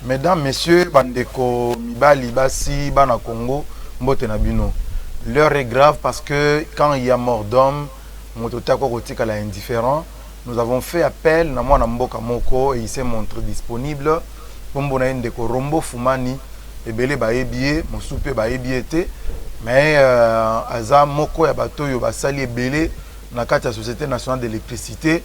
Mesdames, messieurs, bandeko, mibali, basi, bana Congo, mbote na bino. L'heure est grave parce que quand il y a mort d'homme, mototako kotika la indifférent, nous avons fait appel na mwana mboka moko et il s'est montré disponible. Pombo na ndeko Rombo Fumani, ebele ba ebie, mosupe ba ebiete, mais aza moko ya bato yo basali ebele na kati ya Société nationale d'électricité,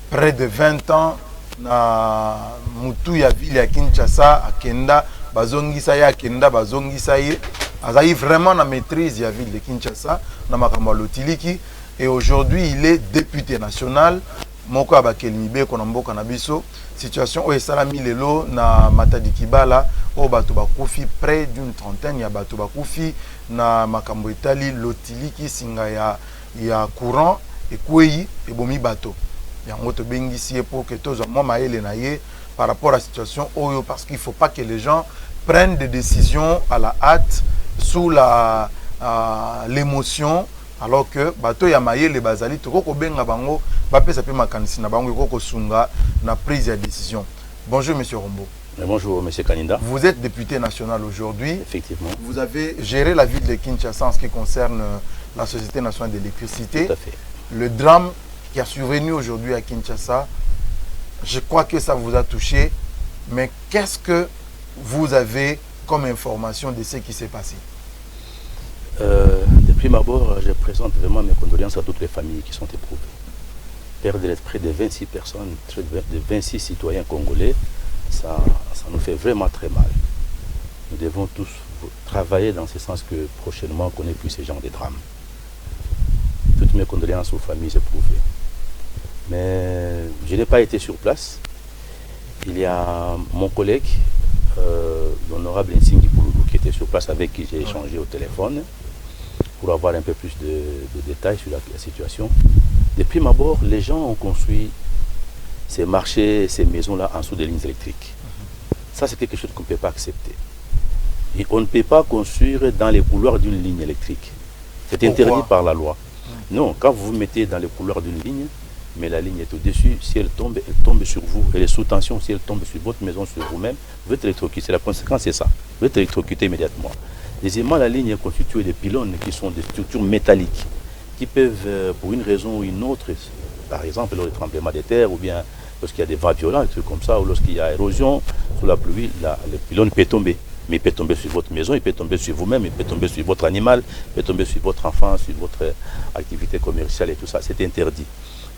près de 20 ans na mutu ya ville ya Kinshasa akenda bazongisa ya akenda bazongisa ye azayi vraiment na maîtrise ya ville de Kinshasa na makambo lotiliki et aujourd'hui il est député national moko abakeli mibeko na mboka na biso situation o esalami lelo na Matadi Kibala o bato bakufi près d'une trentaine ya bato bakufi na makambo etali lotiliki singa ya courant ekwei ebomi bato yango to bengisi pour que tous moi maele na ye par rapport à la situation oyo parce qu'il faut pas que les gens prennent des décisions à la hâte sous la l'émotion alors que bato ya maele bazali to ko benga bango ba pesa pe makanisi na bango ko sunga na prise de décision. Bonjour monsieur Rombo. Bonjour monsieur Kaninda. Vous êtes député national aujourd'hui. Effectivement. Vous avez géré la ville de Kinshasa en ce qui concerne la Société nationale d'électricité. Tout à fait. Le drame qui a survenu aujourd'hui à Kinshasa, je crois que ça vous a touché, mais qu'est-ce que vous avez comme information de ce qui s'est passé? De prime abord, je présente vraiment mes condoléances à toutes les familles qui sont éprouvées. Perdre près de 26 personnes, de 26 citoyens congolais, ça nous fait vraiment très mal. Nous devons tous travailler dans ce sens que prochainement on n'ait plus ce genre de drame. Toutes mes condoléances aux familles éprouvées. Mais je n'ai pas été sur place. Il y a mon collègue, l'honorable Nsingi Pouloulou, qui était sur place avec qui j'ai échangé au téléphone pour avoir un peu plus de détails sur la situation. Depuis ma bord, les gens ont construit ces marchés, ces maisons-là en dessous des lignes électriques. Ça, c'est quelque chose qu'on ne peut pas accepter. Et on ne peut pas construire dans les couloirs d'une ligne électrique. C'est interdit par la loi. Non, quand vous vous mettez dans les couloirs d'une ligne, mais la ligne est au-dessus, si elle tombe sur vous. Elle est sous tension, si elle tombe sur votre maison, sur vous-même, vous êtes électrocuté. La conséquence, c'est ça. Vous êtes électrocuté immédiatement. Deuxièmement, la ligne est constituée de pylônes qui sont des structures métalliques, qui peuvent, pour une raison ou une autre, par exemple, lors des tremblements de terre, ou bien lorsqu'il y a des vents violents, des trucs comme ça, ou lorsqu'il y a érosion, sous la pluie, le pylône peut tomber. Mais il peut tomber sur votre maison, il peut tomber sur vous-même, il peut tomber sur votre animal, il peut tomber sur votre enfant, sur votre activité commerciale et tout ça. C'est interdit.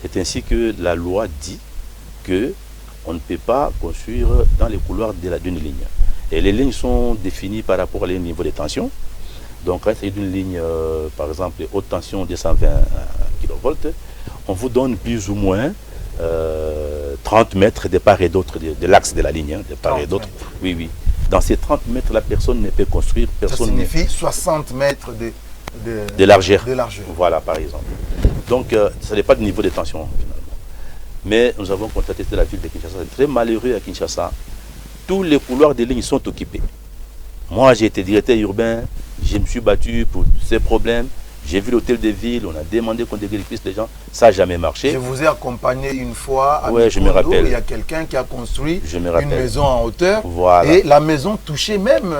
C'est ainsi que la loi dit qu'on ne peut pas construire dans les couloirs d'une ligne. Et les lignes sont définies par rapport à les niveaux de tension. Donc, quand c'est d'une ligne, par exemple, haute tension 220 kV, on vous donne plus ou moins 30 mètres de part et d'autre de l'axe de la ligne. De part et d'autre. Oui, oui. Dans ces 30 mètres, la personne ne peut construire. Ça signifie 60 mètres de largeur. De largeur. Voilà, par exemple. Donc, ça n'est pas de niveau de tension, finalement. Mais nous avons constaté que la ville de Kinshasa, c'est très malheureux à Kinshasa. Tous les couloirs des lignes sont occupés. Moi, j'ai été directeur urbain, je me suis battu pour ces problèmes. J'ai vu l'hôtel de ville, on a demandé qu'on déguerpisse les gens. Ça n'a jamais marché. Je vous ai accompagné une fois à je me rappelle. Il y a quelqu'un qui a construit une maison en hauteur. Voilà. Et la maison touchait même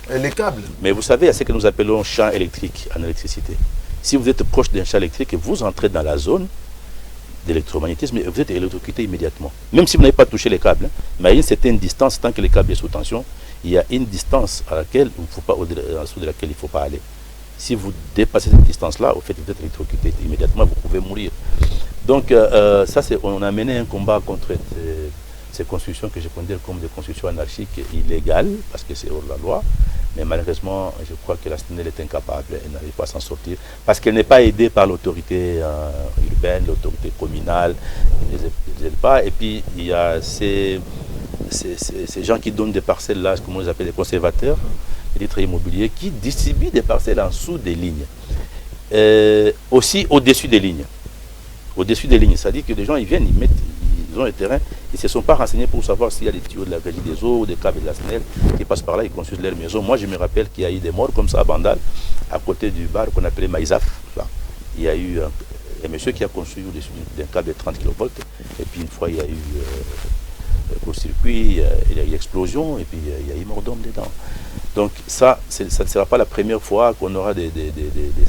les câbles. Mais vous savez, il y a ce que nous appelons champ électrique en électricité. Si vous êtes proche d'un champ électrique et vous entrez dans la zone d'électromagnétisme, vous êtes électrocuté immédiatement. Même si vous n'avez pas touché les câbles, mais à une certaine distance, tant que les câbles sont sous tension, il y a une distance à laquelle il ne faut pas, en dessous de laquelle il ne faut pas aller. Si vous dépassez cette distance-là, au fait, vous êtes électrocuté immédiatement, vous pouvez mourir. Donc, ça, on a mené un combat contre ces constructions que je considère comme des constructions anarchiques et illégales, parce que c'est hors de la loi. Mais malheureusement, je crois que la SNEL est incapable, elle n'arrive pas à s'en sortir, parce qu'elle n'est pas aidée par l'autorité urbaine, l'autorité communale, elle ne les aide pas. Et puis, il y a ces gens qui donnent des parcelles là, comme on les appelle les conservateurs, les titres immobiliers, qui distribuent des parcelles en dessous des lignes. Aussi au-dessus des lignes. Au-dessus des lignes, c'est-à-dire que les gens, ils viennent, ils ont le terrain, ils ne se sont pas renseignés pour savoir s'il y a des tuyaux de la régie des eaux, des câbles de la SNEL qui passent par là, ils construisent leur maison. Moi, je me rappelle qu'il y a eu des morts comme ça à Bandal, à côté du bar qu'on appelait Maïsaf. Là. Il y a eu un monsieur qui a construit au-dessus d'un câble de 30 kV, et puis une fois, il y a eu court-circuit, il y a eu explosion, et puis il y a eu mort d'homme dedans. Donc ça ne sera pas la première fois qu'on aura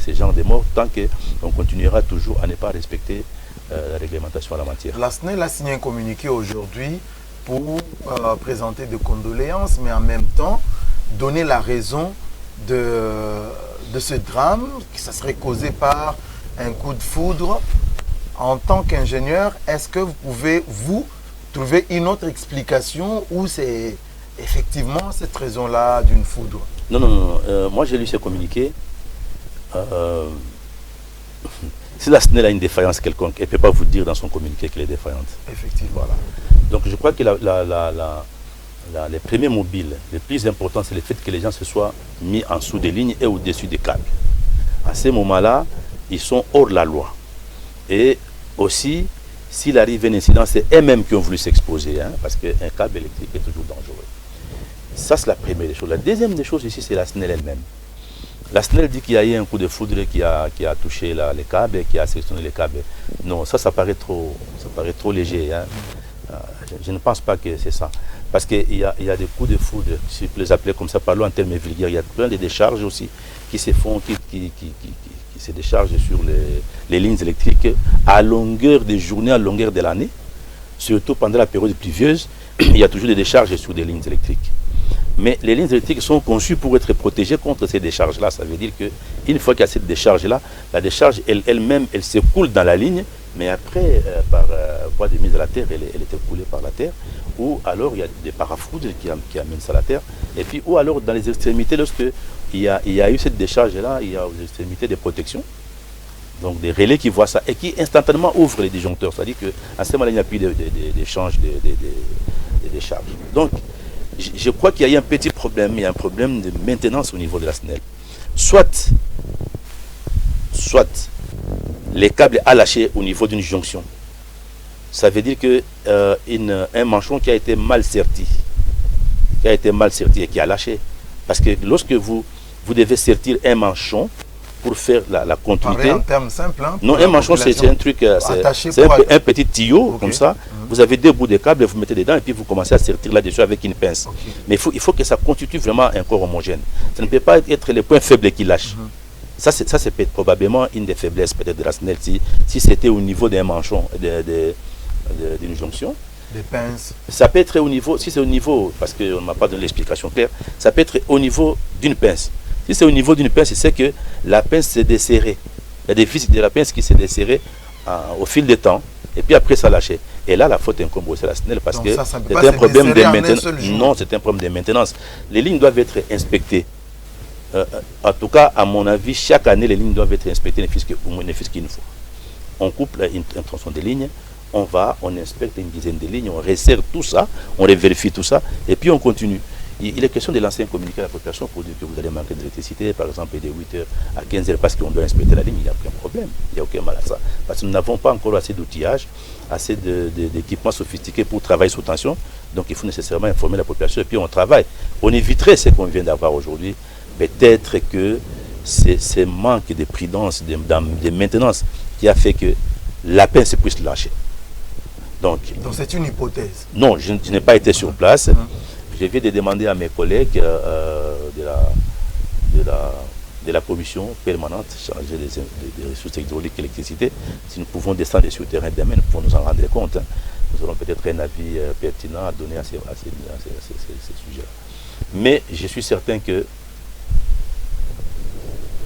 ces genres de morts, tant qu'on continuera toujours à ne pas respecter la réglementation en la matière. La SNEL a signé un communiqué aujourd'hui pour présenter des condoléances, mais en même temps donner la raison de ce drame, que ça serait causé par un coup de foudre. En tant qu'ingénieur, est-ce que vous pouvez, trouver une autre explication ou c'est effectivement cette raison-là d'une foudre? Non. Moi, j'ai lu ce communiqué. Si la SNEL a une défaillance quelconque, elle ne peut pas vous dire dans son communiqué qu'elle est défaillante. Effectivement. Voilà. Donc, je crois que les premiers mobiles, le plus important, c'est le fait que les gens se soient mis en dessous des lignes et au-dessus des câbles. À ce moment-là, ils sont hors de la loi. Et aussi, s'il arrive un incident, c'est eux-mêmes qui ont voulu s'exposer, hein, parce qu'un câble électrique est toujours dangereux. Ça, c'est la première des choses. La deuxième des choses ici, c'est la SNEL elle-même. La SNEL dit qu'il y a eu un coup de foudre qui a touché les câbles et qui a sectionné les câbles. Non, ça paraît trop léger. Hein. Je ne pense pas que c'est ça. Parce qu'il y a des coups de foudre, si je peux les appeler comme ça, parlons en termes vulgaires. Il y a plein de décharges aussi qui se font, qui se déchargent sur les lignes électriques à longueur des journées, à longueur de l'année. Surtout pendant la période pluvieuse, il y a toujours des décharges sur des lignes électriques. Mais les lignes électriques sont conçues pour être protégées contre ces décharges-là. Ça veut dire qu'une fois qu'il y a cette décharge-là, la décharge elle-même, elle s'écoule dans la ligne, mais après, par voie de mise à la terre, elle est écoulée par la terre. Ou alors, il y a des parafoudres qui amènent ça à la terre. Et puis, ou alors, dans les extrémités, lorsqu'il y a eu cette décharge-là, il y a aux extrémités des protections. Donc, des relais qui voient ça et qui instantanément ouvrent les disjoncteurs. C'est-à-dire qu'à ce moment-là, il n'y a plus d'échange de décharges. Donc, je crois qu'il y a eu un petit problème, il y a un problème de maintenance au niveau de la SNEL. Soit les câbles à lâcher au niveau d'une jonction. Ça veut dire qu'un manchon qui a été mal serti, et qui a lâché. Parce que lorsque vous devez sertir un manchon pour faire la continuité. En termes simples, hein, non, un manchon, c'est un truc, c'est un petit tuyau, okay, comme ça. Vous avez deux bouts de câble, vous mettez dedans et puis vous commencez à sertir là-dessus avec une pince. Okay. Mais il faut que ça constitue vraiment un corps homogène. Ça ne peut pas être les points faibles qui lâchent. Ça, c'est probablement une des faiblesses peut-être de la SNEL. Si c'était au niveau d'un manchon, d'une jonction. Des pinces. Ça peut être au niveau, si c'est au niveau, parce qu'on ne m'a pas donné l'explication claire, ça peut être au niveau d'une pince. Si c'est au niveau d'une pince, c'est que la pince s'est desserrée. Il y a des vis de la pince qui s'est desserrée au fil du temps, et puis après ça lâché. Et là, la faute incombe aussi à la SNEL parce que c'est un problème de maintenance. Non, c'est un problème de maintenance. Les lignes doivent être inspectées. En tout cas, à mon avis, chaque année, les lignes doivent être inspectées, ne fût-ce qu'une fois. On coupe un tronçon de ligne, on inspecte une dizaine de lignes, on resserre tout ça, on vérifie tout ça, et puis on continue. Il est question de lancer un communiqué à la population pour dire que vous allez manquer d'électricité, par exemple, de 8h à 15h, parce qu'on doit inspecter la ligne, il n'y a aucun problème, il n'y a aucun mal à ça. Parce que nous n'avons pas encore assez d'outillage, assez d'équipements sophistiqués pour travailler sous tension, donc il faut nécessairement informer la population, et puis on travaille. On éviterait ce qu'on vient d'avoir aujourd'hui. Peut-être que c'est ce manque de prudence, de maintenance, qui a fait que la pince puisse lâcher. Donc c'est une hypothèse. Non, je n'ai pas été sur place. Je viens de demander à mes collègues de la commission permanente chargée des ressources hydrauliques et l'électricité si nous pouvons descendre sur le terrain demain pour nous en rendre compte. Nous aurons peut-être un avis pertinent à donner à ces sujets. Mais je suis certain que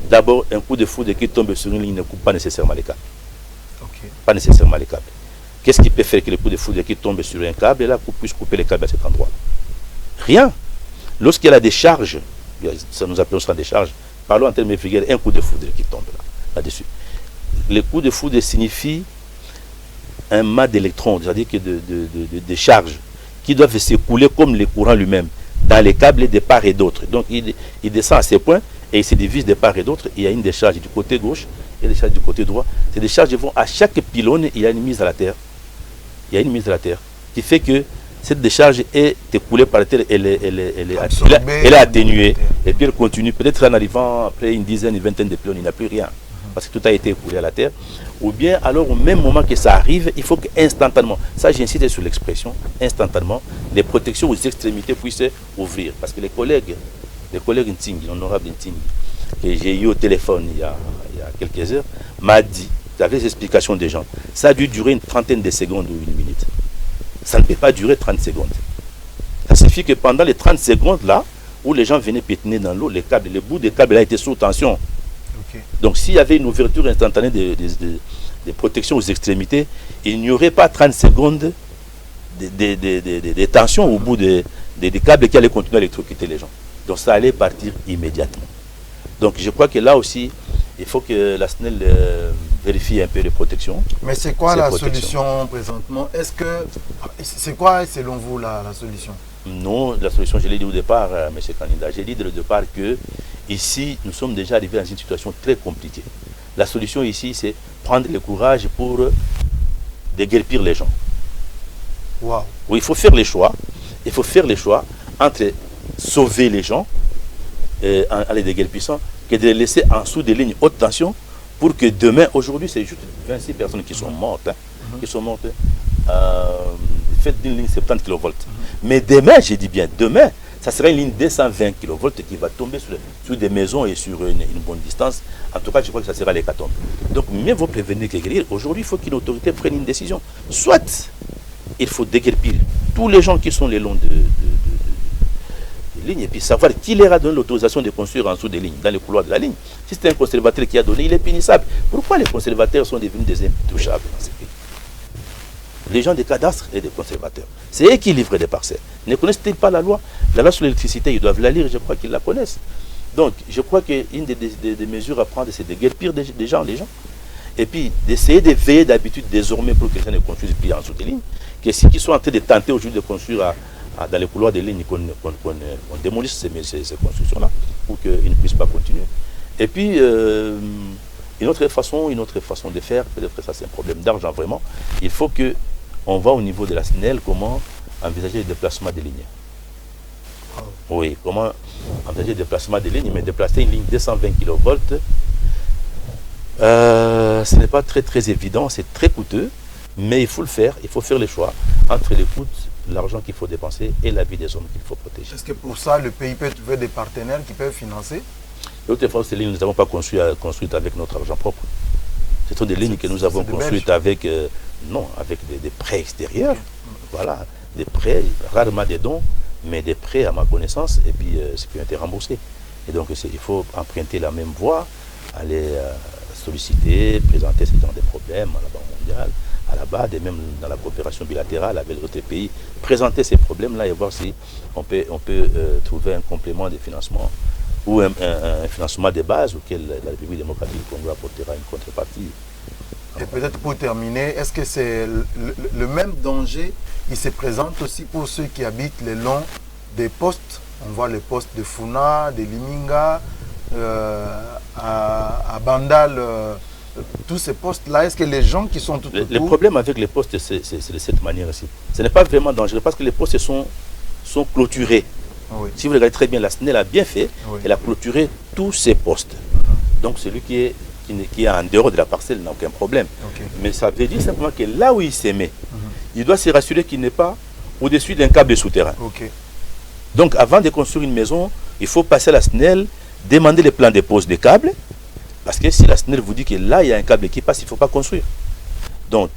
d'abord, un coup de foudre qui tombe sur une ligne ne coupe pas nécessairement les câbles. Okay. Pas nécessairement les câbles. Qu'est-ce qui peut faire que le coup de foudre qui tombe sur un câble et là puisse couper les câbles à cet endroit? Rien. Lorsqu'il y a la décharge, ça nous appelle la décharge, parlons en termes vulgaires, un coup de foudre qui tombe là-dessus. Le coup de foudre signifie un mât d'électrons, c'est-à-dire que de charges qui doivent s'écouler comme le courant lui-même dans les câbles de part et d'autre. Donc il descend à ces points et il se divise de part et d'autre. Il y a une décharge du côté gauche et une décharge du côté droit. Ces décharges vont à chaque pylône, il y a une mise à la terre. Il y a une mise à la terre qui fait que cette décharge est écoulée par la terre, elle est atténuée, et puis elle continue. Peut-être en arrivant après une dizaine, une vingtaine de pylônes, il n'y a plus rien. parce que tout a été écoulé à la terre, ou bien alors au même moment que ça arrive, il faut qu'instantanément, ça j'insiste sur l'expression, instantanément, les protections aux extrémités puissent ouvrir. Parce que les collègues Ntingi, l'honorable Ntingi, que j'ai eu au téléphone il y a quelques heures, m'a dit, avec les explications des gens, ça a dû durer une trentaine de secondes ou une minute. Ça ne peut pas durer 30 secondes. Ça signifie que pendant les 30 secondes là, où les gens venaient pétiner dans l'eau, les bouts des câbles là étaient sous tension. Okay. Donc s'il y avait une ouverture instantanée des protections aux extrémités, il n'y aurait pas 30 secondes de tension au bout des câbles qui allaient continuer à électrocuter les gens. Donc ça allait partir immédiatement. Donc je crois que là aussi, il faut que la SNEL vérifie un peu les protections. Mais c'est quoi la solution présentement? C'est quoi selon vous la solution? Non, la solution, je l'ai dit au départ, M. Candidat, j'ai dit dès le départ que ici, nous sommes déjà arrivés dans une situation très compliquée. La solution ici, c'est prendre le courage pour déguerpir les gens. Wow. Oui, il faut faire les choix. Il faut faire les choix entre sauver les gens en les déguerpissant que de les laisser en dessous des lignes haute tension pour que demain, aujourd'hui, c'est juste 26 personnes qui sont mortes, qui sont mortes fait d'une ligne 70 kV. Mais demain, j'ai dit bien, demain, ça sera une ligne 220 kV qui va tomber sur des maisons et sur une bonne distance. En tout cas, je crois que ça sera l'hécatombe. Donc, mieux vaut prévenir que guérir. Aujourd'hui, il faut qu'une autorité prenne une décision. Soit il faut déguerpir tous les gens qui sont les longs de lignes et puis savoir qui leur a donné l'autorisation de construire en dessous des lignes, dans les couloirs de la ligne. Si c'est un conservateur qui a donné, il est punissable. Pourquoi les conservateurs sont devenus des intouchables dans ce pays? Les gens des cadastres et des conservateurs, c'est eux qui livrent des parcelles. Ne connaissent-ils pas la loi? La loi sur l'électricité, ils doivent la lire, je crois qu'ils la connaissent. Donc, je crois qu'une des mesures à prendre, c'est de guerpir les gens. Et puis, d'essayer de veiller d'habitude désormais pour que les gens ne construisent plus en dessous des lignes. Que ceux qui sont en train de tenter aujourd'hui de construire dans les couloirs des lignes, qu'on démolisse ces constructions-là pour qu'ils ne puissent pas continuer. Et puis, une autre façon de faire, peut-être ça c'est un problème d'argent vraiment, il faut qu'on va au niveau de la SNEL, comment envisager le déplacement des lignes. Oui, comment envisager le déplacement des lignes, mais déplacer une ligne 220 kV, ce n'est pas très évident, c'est très coûteux, mais il faut le faire, il faut faire les choix entre les coûts, l'argent qu'il faut dépenser et la vie des hommes qu'il faut protéger. Est-ce que pour ça, le pays peut trouver des partenaires qui peuvent financer? L'autre fois, ces lignes, nous n'avons pas construites avec notre argent propre. Ce sont des lignes que nous avons construites avec, avec des prêts extérieurs. Voilà, des prêts, rarement des dons, mais des prêts à ma connaissance, et puis ce qui ont été remboursés. Et donc, il faut emprunter la même voie, aller solliciter, présenter ce genre de problèmes à la Banque mondiale, à la BAD, et même dans la coopération bilatérale avec d'autres pays, présenter ces problèmes-là et voir si on peut trouver un complément de financement ou un financement de base auquel la République démocratique du Congo apportera une contrepartie. Et peut-être pour terminer, est-ce que c'est le même danger qui se présente aussi pour ceux qui habitent le long des postes? On voit les postes de Funa, de Liminga, à Bandal, tous ces postes-là. Est-ce que les gens qui sont tout autour... Le problème avec les postes, c'est de cette manière-ci. Ce n'est pas vraiment dangereux parce que les postes sont clôturés. Oui. Si vous regardez très bien, la SNEL a bien fait, oui. Elle a clôturé tous ses postes. Donc celui qui est en dehors de la parcelle n'a aucun problème. Okay. Mais ça veut dire simplement que là où il s'émet, il doit se rassurer qu'il n'est pas au-dessus d'un câble souterrain. Okay. Donc avant de construire une maison, il faut passer à la SNEL, demander les plans de pose des câbles, parce que si la SNEL vous dit que là il y a un câble qui passe, il ne faut pas construire. Donc,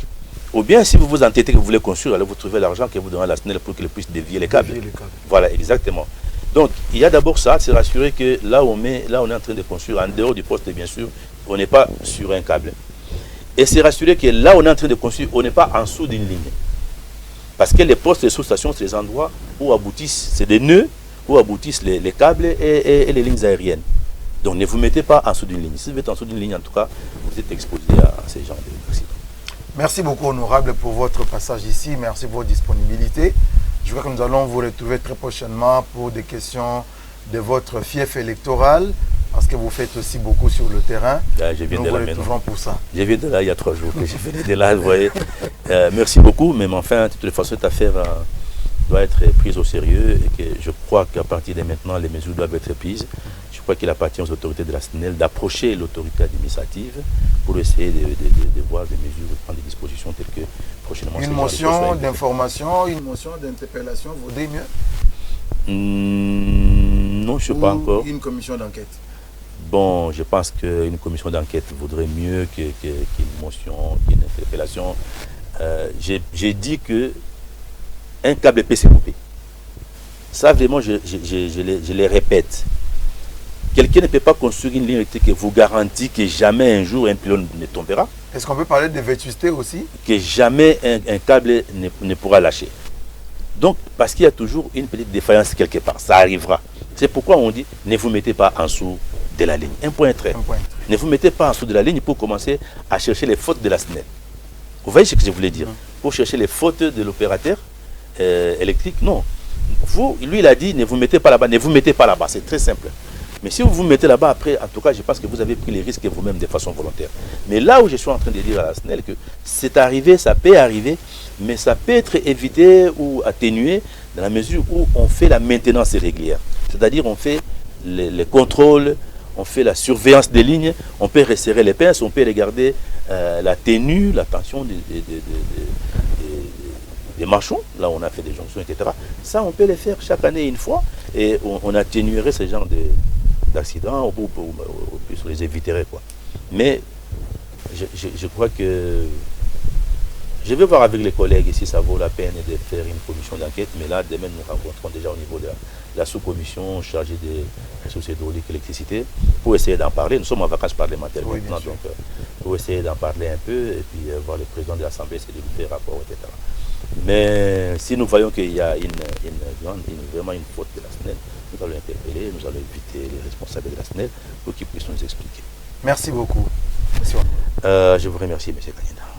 ou bien si vous vous entêtez que vous voulez construire, alors vous trouvez l'argent que vous donnez à la SNEL pour qu'elle puisse dévier les câbles. Voilà, exactement. Donc, il y a d'abord ça, c'est rassurer que là on est en train de construire, en dehors du poste bien sûr, on n'est pas sur un câble. Et c'est rassurer que là on est en train de construire, on n'est pas en dessous d'une ligne. Parce que les postes de sous-station, c'est des endroits où aboutissent, c'est des nœuds où aboutissent les câbles et les lignes aériennes. Donc ne vous mettez pas en dessous d'une ligne. Si vous êtes en dessous d'une ligne, en tout cas, vous êtes exposé à ces genres d'accidents. Merci beaucoup, honorable, pour votre passage ici. Merci pour votre disponibilité. Je crois que nous allons vous retrouver très prochainement pour des questions de votre fief électoral, parce que vous faites aussi beaucoup sur le terrain. Je viens de là maintenant. Pour ça. Je viens de là il y a 3 jours que je venais de là, vous voyez. Merci beaucoup, mais enfin, de toute façon, cette affaire doit être prise au sérieux et que je crois qu'à partir de maintenant, les mesures doivent être prises. Je crois qu'il appartient aux autorités de la SNEL d'approcher l'autorité administrative pour essayer de voir des mesures, de prendre des dispositions telles que prochainement... Une motion d'information, une motion d'interpellation vaudrait mieux? Non, je ne sais pas encore. Une commission d'enquête? Bon, je pense qu'une commission d'enquête vaudrait mieux qu'une motion, qu'une interpellation. J'ai dit que un câble peut se couper. Ça, vraiment, je les répète. Quelqu'un ne peut pas construire une ligne électrique qui vous garantit que jamais un jour un pylône ne tombera. Est-ce qu'on peut parler de vétusté aussi? Que jamais un câble ne pourra lâcher. Donc, parce qu'il y a toujours une petite défaillance quelque part, ça arrivera. C'est pourquoi on dit, ne vous mettez pas en dessous de la ligne. Un point trait. Ne vous mettez pas en dessous de la ligne pour commencer à chercher les fautes de la SNEL. Vous voyez ce que je voulais dire? Pour chercher les fautes de l'opérateur électrique, non. Vous, lui, il a dit, ne vous mettez pas là-bas, ne vous mettez pas là-bas. C'est très simple. Mais si vous vous mettez là-bas, après, en tout cas, je pense que vous avez pris les risques vous-même de façon volontaire. Mais là où je suis en train de dire à la SNEL que c'est arrivé, ça peut arriver, mais ça peut être évité ou atténué dans la mesure où on fait la maintenance régulière. C'est-à-dire on fait les contrôles, on fait la surveillance des lignes, on peut resserrer les pinces, on peut regarder la tenue, la tension des marchons, là où on a fait des jonctions, etc. Ça, on peut les faire chaque année une fois et on atténuerait ce genre d'accidents, ou plus on les éviterait, quoi. Mais je crois que je vais voir avec les collègues si ça vaut la peine de faire une commission d'enquête, mais là, demain, nous rencontrons déjà au niveau de la sous-commission chargée des ressources hydrauliques et l'électricité pour essayer d'en parler. Nous sommes en vacances parlementaires maintenant, donc pour essayer d'en parler un peu et puis voir le président de l'Assemblée, c'est de lui faire rapport, etc. Mais si nous voyons qu'il y a vraiment une faute de la SNEL, nous allons interpeller, nous allons inviter les responsables de la SNEL pour qu'ils puissent nous expliquer. Merci beaucoup. Merci. Je vous remercie, M. Kanyina.